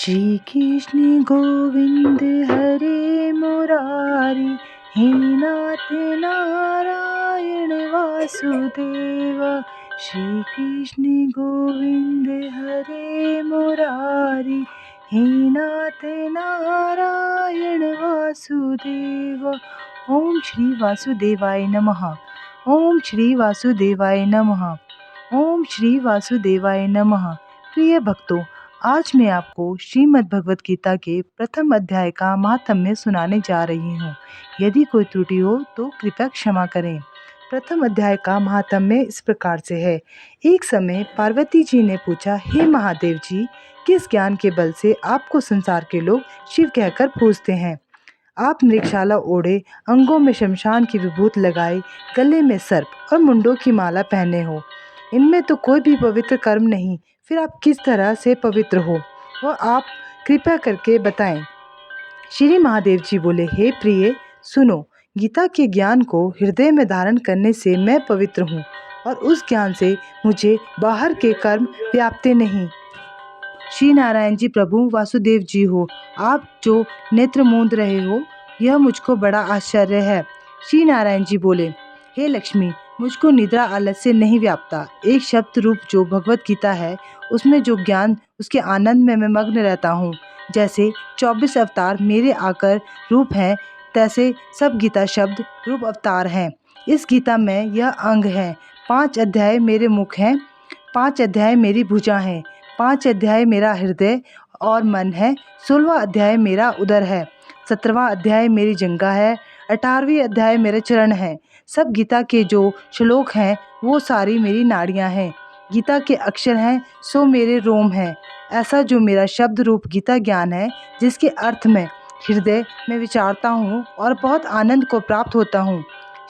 श्री कृष्ण गोविंद हरे मुरारी, हे नाथ नारायण वासुदेव। श्री कृष्ण गोविंद हरे मुरारी, हे नाथ नारायण वासुदेव। ओम श्री वासुदेवाय नमः। ओम श्री वासुदेवाय नमः। ओम श्री वासुदेवाय नमः। प्रिय भक्तों, आज मैं आपको श्रीमद् भगवत गीता के प्रथम अध्याय का महात्म्य सुनाने जा रही हूँ। यदि कोई त्रुटि हो तो कृपया क्षमा करें। प्रथम अध्याय का महात्म्य इस प्रकार से है। एक समय पार्वती जी ने पूछा, हे महादेव जी, किस ज्ञान के बल से आपको संसार के लोग शिव कहकर पूजते हैं? आप मृगशाला ओढ़े, अंगों में शमशान की विभूत लगाए, गले में सर्प और मुंडों की माला पहने हो। इनमें तो कोई भी पवित्र कर्म नहीं, फिर आप किस तरह से पवित्र हो, वह आप कृपया करके बताएं। श्री महादेव जी बोले, हे प्रिय, सुनो, गीता के ज्ञान को हृदय में धारण करने से मैं पवित्र हूँ और उस ज्ञान से मुझे बाहर के कर्म व्यापते नहीं। श्री नारायण जी प्रभु वासुदेव जी हो, आप जो नेत्र मूंद रहे हो, यह मुझको बड़ा आश्चर्य है। श्री नारायण जी बोले, हे लक्ष्मी, मुझको निद्रा आलस्य नहीं व्यापता। एक शब्द रूप जो भगवत गीता है, उसमें जो ज्ञान, उसके आनंद में मैं मग्न रहता हूँ। जैसे 24 अवतार मेरे आकर रूप हैं, तैसे सब गीता शब्द रूप अवतार हैं। इस गीता में यह अंग है। 5 अध्याय मेरे मुख हैं, 5 अध्याय मेरी भुजा हैं, 5 अध्याय मेरा हृदय और मन है, 16वां अध्याय मेरा उदर है, 17वां अध्याय मेरी जंघा है, 18वीं अध्याय मेरे चरण है। सब गीता के जो श्लोक हैं वो सारी मेरी नाड़ियाँ हैं। गीता के अक्षर हैं सो मेरे रोम हैं। ऐसा जो मेरा शब्द रूप गीता ज्ञान है, जिसके अर्थ में हृदय में विचारता हूँ और बहुत आनंद को प्राप्त होता हूँ।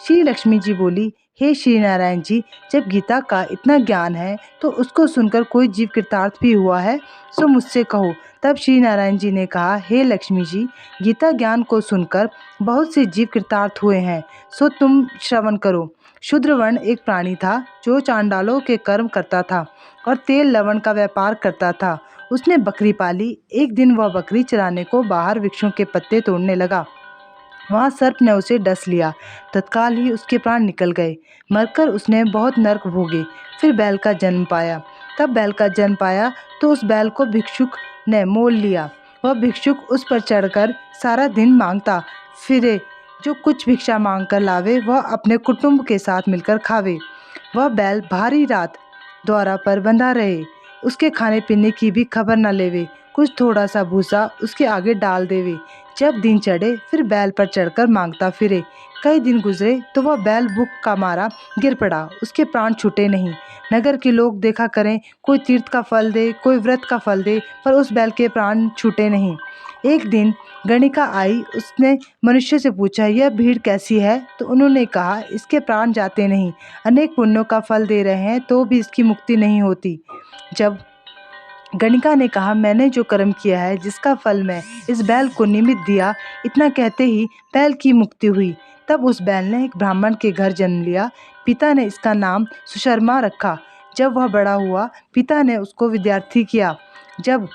श्री लक्ष्मी जी बोली, हे श्री नारायण जी, जब गीता का इतना ज्ञान है तो उसको सुनकर कोई जीव कृतार्थ भी हुआ है, सो मुझसे कहो। तब श्री नारायण जी ने कहा, हे लक्ष्मी जी, गीता ज्ञान को सुनकर बहुत से जीव कृतार्थ हुए हैं, सो तुम श्रवण करो। शूद्रवर्ण एक प्राणी था जो चांडालों के कर्म करता था और तेल लवण का व्यापार करता था। उसने बकरी पाली। एक दिन वह बकरी चराने को बाहर वृक्षों के पत्ते तोड़ने लगा। वहाँ सर्प ने उसे डस लिया। तत्काल ही उसके प्राण निकल गए। मरकर उसने बहुत नरक भोगे। फिर बैल का जन्म पाया। तब बैल का जन्म पाया तो उस बैल को भिक्षुक ने मोल लिया। वह भिक्षुक उस पर चढ़कर सारा दिन मांगता फिरे। जो कुछ भिक्षा मांग कर लावे वह अपने कुटुंब के साथ मिलकर खावे। वह बैल भारी रात द्वारा पर बंधा रहे, उसके खाने पीने की भी खबर न लेवे। कुछ थोड़ा सा भूसा उसके आगे डाल देवे। जब दिन चढ़े फिर बैल पर चढ़कर मांगता फिरे। कई दिन गुजरे तो वह बैल भूख का मारा गिर पड़ा। उसके प्राण छूटे नहीं। नगर के लोग देखा करें, कोई तीर्थ का फल दे, कोई व्रत का फल दे, पर उस बैल के प्राण छूटे नहीं। एक दिन गणिका आई। उसने मनुष्य से पूछा, यह भीड़ कैसी है? तो उन्होंने कहा, इसके प्राण जाते नहीं, अनेक पुण्यों का फल दे रहे हैं तो भी इसकी मुक्ति नहीं होती। जब गणिका ने कहा, मैंने जो कर्म किया है, जिसका फल मैं इस बैल को निमित्त दिया, इतना कहते ही बैल की मुक्ति हुई। तब उस बैल ने एक ब्राह्मण के घर जन्म लिया। पिता ने इसका नाम सुशर्मा रखा। जब वह बड़ा हुआ, पिता ने उसको विद्यार्थी किया। जब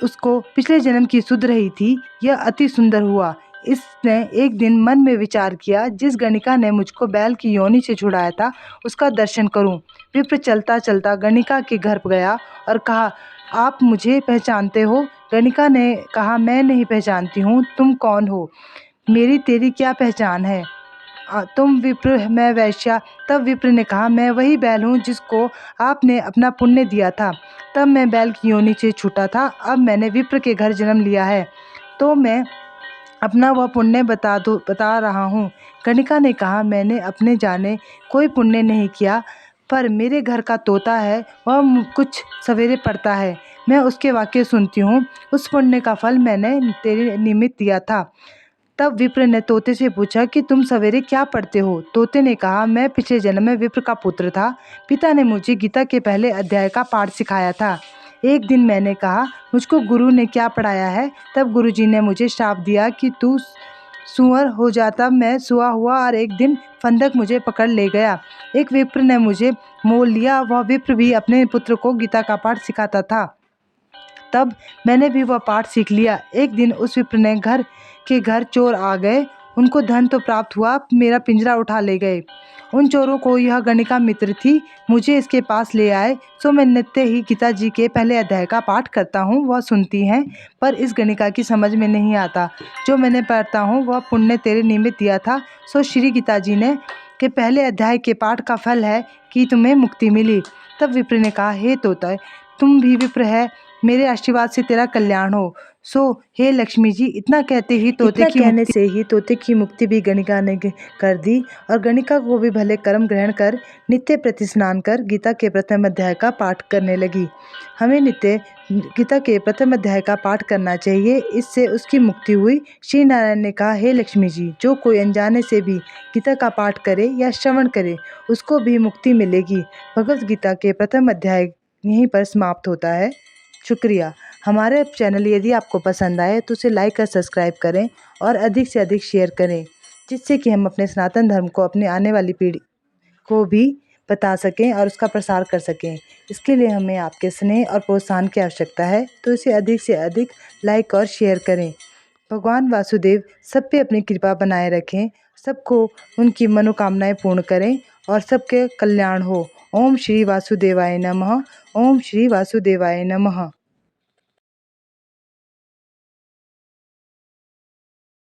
उसको पिछले जन्म की सुध रही थी, यह अति सुंदर हुआ। इसने एक दिन मन में विचार किया, जिस गणिका ने मुझको बैल की योनि से छुड़ाया था, उसका दर्शन करूं। विप्र चलता चलता गणिका के घर गया और कहा, आप मुझे पहचानते हो? गणिका ने कहा, मैं नहीं पहचानती हूँ, तुम कौन हो? मेरी तेरी क्या पहचान है? तुम विप्र, मैं वैश्या। तब विप्र ने कहा, मैं वही बैल हूँ जिसको आपने अपना पुण्य दिया था। तब मैं बैल की योनि से छूटा था। अब मैंने विप्र के घर जन्म लिया है तो मैं अपना वह पुण्य बता रहा हूँ। गणिका ने कहा, मैंने अपने जाने कोई पुण्य नहीं किया, पर मेरे घर का तोता है, वह कुछ सवेरे पढ़ता है, मैं उसके वाक्य सुनती हूँ। उस पुण्य का फल मैंने तेरे निमित्त दिया था। तब विप्र ने तोते से पूछा कि तुम सवेरे क्या पढ़ते हो? तोते ने कहा, मैं पिछले जन्म में विप्र का पुत्र था। पिता ने मुझे गीता के पहले अध्याय का पाठ सिखाया था। एक दिन मैंने कहा, मुझको गुरु ने क्या पढ़ाया है? तब गुरुजी ने मुझे श्राप दिया कि तू सुअर हो जाता। मैं सुआ हुआ और एक दिन फंदक मुझे पकड़ ले गया। एक विप्र ने मुझे मोल लिया। वह विप्र भी अपने पुत्र को गीता का पाठ सिखाता था। तब मैंने भी वह पाठ सीख लिया। एक दिन उस विप्र ने घर चोर आ गए। उनको धन तो प्राप्त हुआ, मेरा पिंजरा उठा ले गए। उन चोरों को यह गणिका मित्र थी, मुझे इसके पास ले आए। सो मैं नित्य ही गीता जी के पहले अध्याय का पाठ करता हूँ। वह सुनती हैं, पर इस गणिका की समझ में नहीं आता। जो मैंने पढ़ता हूँ वह पुण्य तेरे निमित्त दिया था। सो श्री गीता जी ने के पहले अध्याय के पाठ का फल है कि तुम्हें मुक्ति मिली। तब विप्र ने कहा, हे तोता, तुम भी विप्र है, मेरे आशीर्वाद से तेरा कल्याण हो। सो हे लक्ष्मी जी, इतना कहते ही कहने से ही तोते की मुक्ति भी गणिका ने कर दी और गणिका को भी भले कर्म ग्रहण कर नित्य प्रति स्नान कर गीता के प्रथम अध्याय का पाठ करने लगी। हमें नित्य गीता के प्रथम अध्याय का पाठ करना चाहिए, इससे उसकी मुक्ति हुई। श्री नारायण ने कहा, हे लक्ष्मी जी, जो कोई अनजाने से भी गीता का पाठ करे या श्रवण करे उसको भी मुक्ति मिलेगी। भगवत गीता के प्रथम अध्याय यहीं पर समाप्त होता है। शुक्रिया। हमारे चैनल यदि आपको पसंद आए तो उसे लाइक और सब्सक्राइब करें और अधिक से अधिक शेयर करें, जिससे कि हम अपने सनातन धर्म को अपने आने वाली पीढ़ी को भी बता सकें और उसका प्रसार कर सकें। इसके लिए हमें आपके स्नेह और प्रोत्साहन की आवश्यकता है, तो इसे अधिक से अधिक लाइक और शेयर करें। भगवान वासुदेव सब पे अपनी कृपा बनाए रखें, सबको उनकी मनोकामनाएं पूर्ण करें और सबके कल्याण हो। ओम श्री वासुदेवाय नमः। ओम श्री वासुदेवाय नमः।